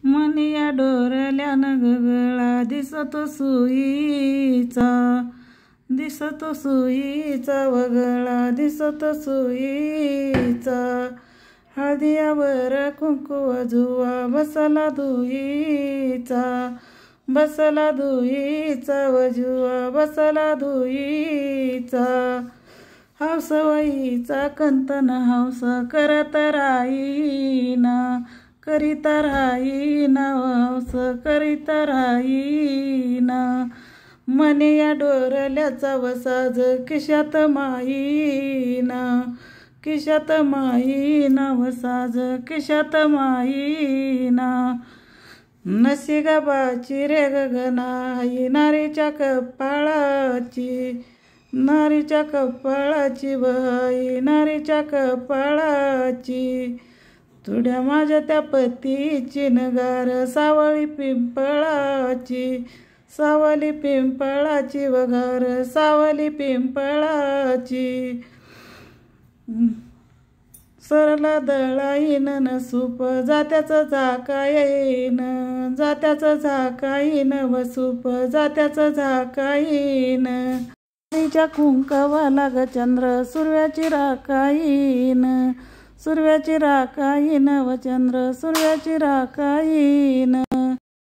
मनिया डोरल्यानं गगळा दिसतो सुईचा, दिसतो सुईचा वगळा दिसतो सुईचा। हळदियावर कुंकू जुवा बसला धुईचा, बसला धुईचा वजुवा बसला धुईचा। हौसवईचा कंतन हौस करत राहीना, करीत राहीना हौस करीत राहीना। मनिया डोरल्याचा वसाज खिशात माईना, खिशात माईना वसाज खिशात माईना। नशिबाची रे गगना आई नारीच्या कपाळाची, नारीच्या कपाळाची बाई नारीच्या कपाळाची। तुड्या माझ्या त्या पतीची नगार सावळी पिंपळाची, सावली पिंपळाची वगार सावली पिंपळाची। सरला दळाईन न सूप जात्याचं झाकाईन, जात्याचं झाकाईन व सूप जात्याचं झाकाईन। नारीच्या कुंकवाला ग चंद्र सुर्व्याची राखाईन, सुर्व्याची राखाईन व चंद्र सुर्व्याची राखाईन।